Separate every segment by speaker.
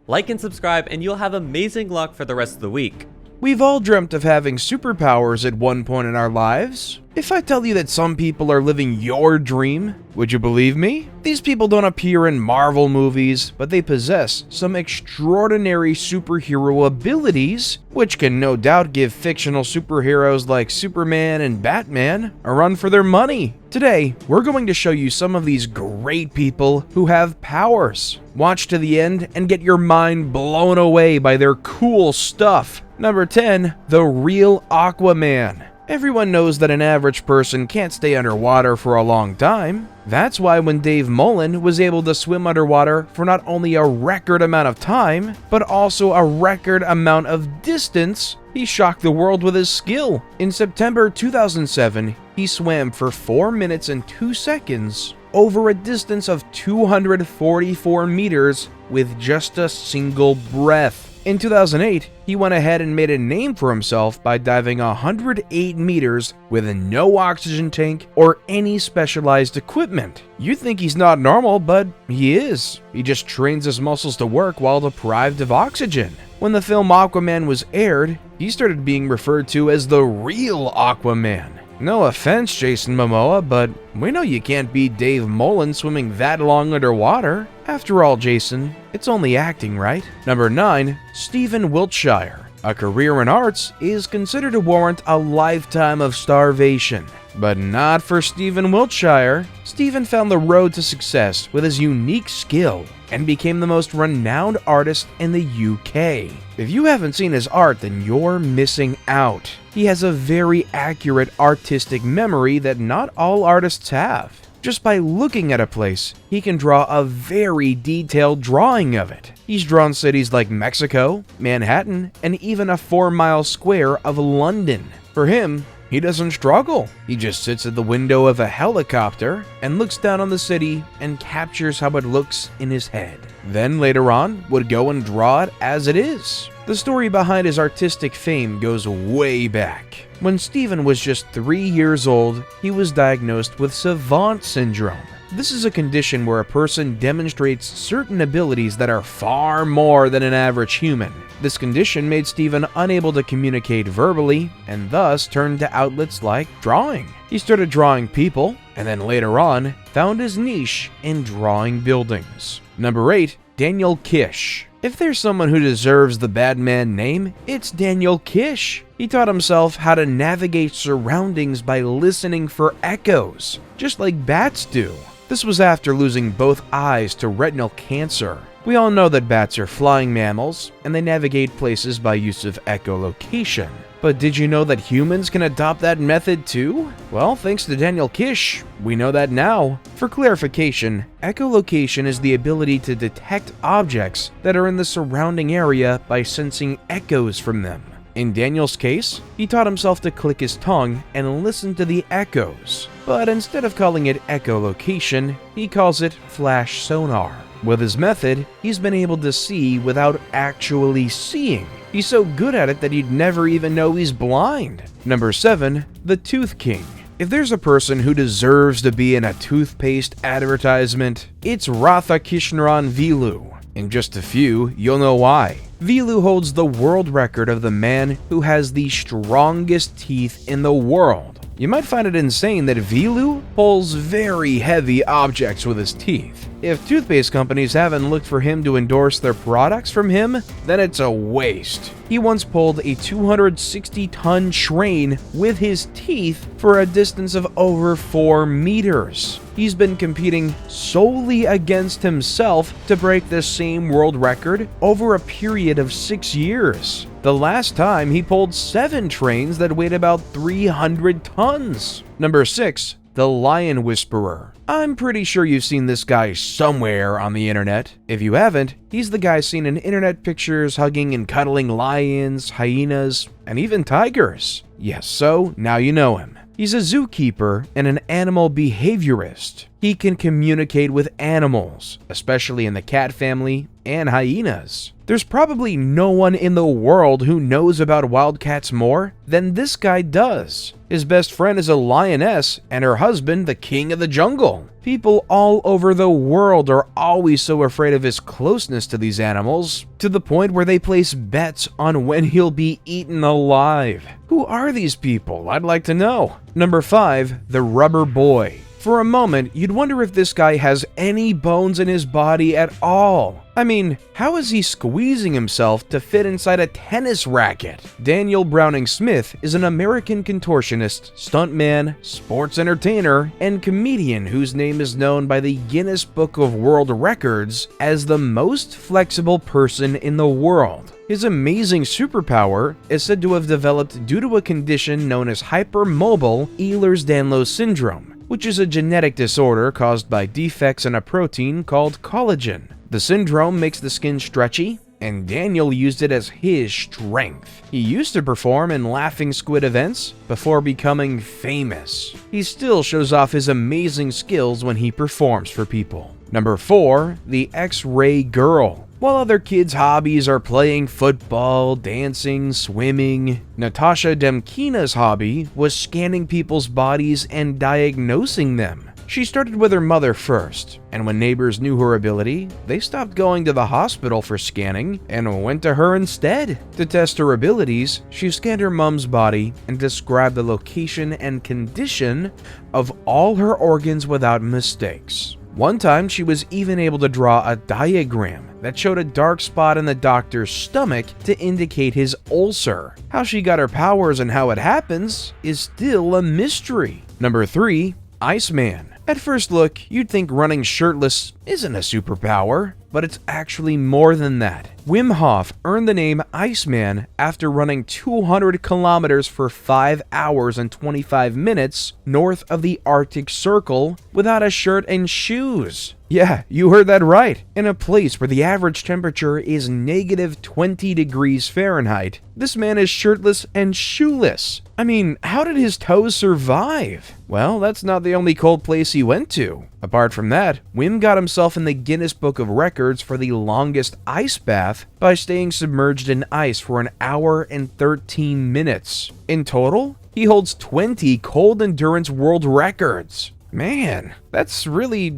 Speaker 1: Like and subscribe, and you'll have amazing luck for the rest of the week.
Speaker 2: We've all dreamt of having superpowers at one point in our lives. If I tell you that some people are living your dream, would you believe me? These people don't appear in Marvel movies, but they possess some extraordinary superhero abilities, which can no doubt give fictional superheroes like Superman and Batman a run for their money. Today, we're going to show you some of these great people who have powers. Watch to the end and get your mind blown away by their cool stuff. Number 10, the real AQUAMAN. Everyone knows that an average person can't stay underwater for a long time. That's why when Dave Mullen was able to swim underwater for not only a record amount of time, but also a record amount of distance, he shocked the world with his skill. In September 2007, he swam for 4 minutes and 2 seconds over a distance of 244 meters with just a single breath. In 2008, he went ahead and made a name for himself by diving 108 meters with no oxygen tank or any specialized equipment. You think he's not normal, but he is. He just trains his muscles to work while deprived of oxygen. When the film Aquaman was aired, he started being referred to as the real Aquaman. No offense, Jason Momoa, but we know you can't beat Dave Mullen swimming that long underwater. After all, Jason, it's only acting, right? Number 9, Stephen Wiltshire. A career in arts is considered to warrant a lifetime of starvation. But not for Stephen Wiltshire. Stephen found the road to success with his unique skill and became the most renowned artist in the UK. If you haven't seen his art, then you're missing out. He has a very accurate artistic memory that not all artists have. Just by looking at a place, he can draw a very detailed drawing of it. He's drawn cities like Mexico, Manhattan, and even a 4-mile square of London. For him, he doesn't struggle. He just sits at the window of a helicopter and looks down on the city and captures how it looks in his head. Then later on, would go and draw it as it is. The story behind his artistic fame goes way back. When Stephen was just 3 years old, he was diagnosed with savant syndrome. This is a condition where a person demonstrates certain abilities that are far more than an average human. This condition made Stephen unable to communicate verbally and thus turned to outlets like drawing. He started drawing people and then later on found his niche in drawing buildings. Number 8, Daniel KISH. If there's someone who deserves the Batman name, it's Daniel KISH. He taught himself how to navigate surroundings by listening for echoes, just like bats do. This was after losing both eyes to retinal cancer. We all know that bats are flying mammals, and they navigate places by use of echolocation. But did you know that humans can adopt that method too? Well, thanks to Daniel KISH, we know that now. For clarification, echolocation is the ability to detect objects that are in the surrounding area by sensing echoes from them. In Daniel's case, he taught himself to click his tongue and listen to the echoes. But instead of calling it echolocation, he calls it flash sonar. With his method, he's been able to see without actually seeing. He's so good at it that you'd never even know he's blind. Number 7, the Tooth King. If there's a person who deserves to be in a toothpaste advertisement, it's Radhakrishnan Velu. In just a few, you'll know why. Velu holds the world record of the man who has the strongest teeth in the world. You might find it insane that Velu pulls very heavy objects with his teeth. If toothpaste companies haven't looked for him to endorse their products from him, then it's a waste. He once pulled a 260-ton train with his teeth for a distance of over 4 meters. He's been competing solely against himself to break the same world record over a period of 6 years. The last time he pulled 7 trains that weighed about 300 tons. Number 6, the Lion Whisperer. I'm pretty sure you've seen this guy somewhere on the internet. If you haven't, he's the guy seen in internet pictures hugging and cuddling lions, hyenas, and even tigers. Yes, so now you know him. He's a zookeeper and an animal behaviorist. He can communicate with animals, especially in the cat family and hyenas. There's probably no one in the world who knows about wildcats more than this guy does. His best friend is a lioness and her husband the king of the jungle. People all over the world are always so afraid of his closeness to these animals, to the point where they place bets on when he'll be eaten alive. Who are these people? I'd like to know. Number 5, the rubber boy. For a moment, you'd wonder if this guy has any bones in his body at all. I mean, how is he squeezing himself to fit inside a tennis racket? Daniel Browning Smith is an American contortionist, stuntman, sports entertainer, and comedian whose name is known by the Guinness Book of World Records as the most flexible person in the world. His amazing superpower is said to have developed due to a condition known as hypermobile Ehlers-Danlos syndrome, which is a genetic disorder caused by defects in a protein called collagen. The syndrome makes the skin stretchy, and Daniel used it as his strength. He used to perform in Laughing Squid events before becoming famous. He still shows off his amazing skills when he performs for people. Number 4, the X-Ray Girl. While other kids' hobbies are playing football, dancing, swimming, Natasha Demkina's hobby was scanning people's bodies and diagnosing them. She started with her mother first, and when neighbors knew her ability, they stopped going to the hospital for scanning and went to her instead. To test her abilities, she scanned her mom's body and described the location and condition of all her organs without mistakes. One time, she was even able to draw a diagram that showed a dark spot in the doctor's stomach to indicate his ulcer. How she got her powers and how it happens is still a mystery. Number 3, Iceman. At first look, you'd think running shirtless isn't a superpower, but it's actually more than that. Wim Hof earned the name Iceman after running 200 kilometers for 5 hours and 25 minutes north of the Arctic Circle without a shirt and shoes. Yeah, you heard that right. In a place where the average temperature is negative 20 degrees Fahrenheit, this man is shirtless and shoeless. I mean, how did his toes survive? Well, that's not the only cold place he went to. Apart from that, Wim got himself in the Guinness Book of Records for the longest ice bath by staying submerged in ice for an hour and 13 minutes. In total, he holds 20 cold endurance world records. Man, that's really,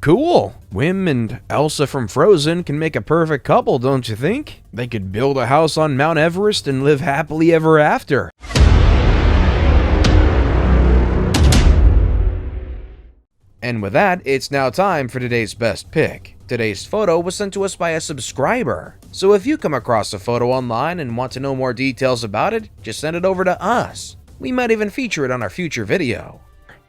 Speaker 2: cool. Wim and Elsa from Frozen can make a perfect couple, don't you think? They could build a house on Mount Everest and live happily ever after. And with that, it's now time for today's best pick. Today's photo was sent to us by a subscriber, so if you come across a photo online and want to know more details about it, just send it over to us. We might even feature it on our future video.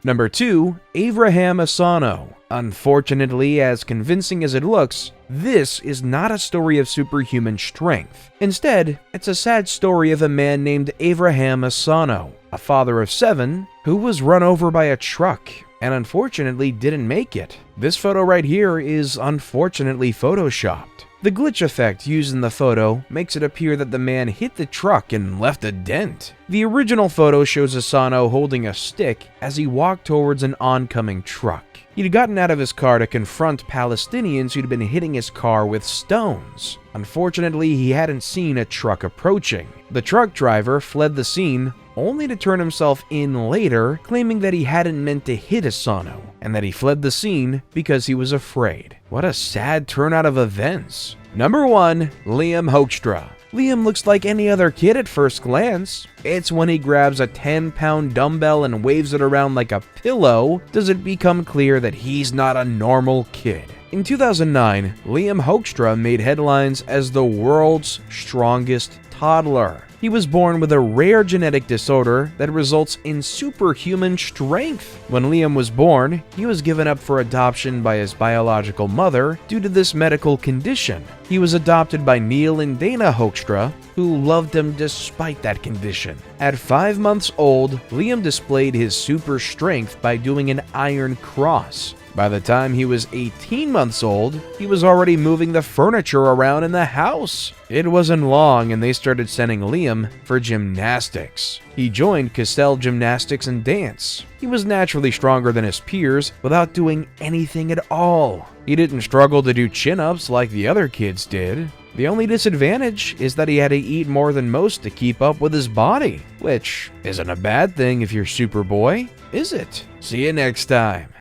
Speaker 2: Number 2, AVRAHAM ASANO. Unfortunately, as convincing as it looks, this is not a story of superhuman strength. Instead, it's a sad story of a man named AVRAHAM ASANO, a father of 7, who was run over by a truck and unfortunately didn't make it. This photo right here is unfortunately photoshopped. The glitch effect used in the photo makes it appear that the man hit the truck and left a dent. The original photo shows Asano holding a stick as he walked towards an oncoming truck. He'd gotten out of his car to confront Palestinians who'd been hitting his car with stones. Unfortunately, he hadn't seen a truck approaching. The truck driver fled the scene, only to turn himself in later, claiming that he hadn't meant to hit Asano, and that he fled the scene because he was afraid. What a sad turnout of events. Number 1, Liam HOEKSTRA. Liam looks like any other kid at first glance. It's when he grabs a 10-pound dumbbell and waves it around like a pillow does it become clear that he's not a normal kid. In 2009, Liam HOEKSTRA made headlines as the world's strongest toddler. He was born with a rare genetic disorder that results in superhuman strength. When Liam was born, he was given up for adoption by his biological mother due to this medical condition. He was adopted by Neil and Dana HOEKSTRA, who loved him despite that condition. At 5 months old, Liam displayed his super strength by doing an iron cross. By the time he was 18 months old, he was already moving the furniture around in the house. It wasn't long and they started sending Liam for gymnastics. He joined Castell Gymnastics and Dance. He was naturally stronger than his peers without doing anything at all. He didn't struggle to do chin-ups like the other kids did. The only disadvantage is that he had to eat more than most to keep up with his body, which isn't a bad thing if you're Superboy, is it? See you next time.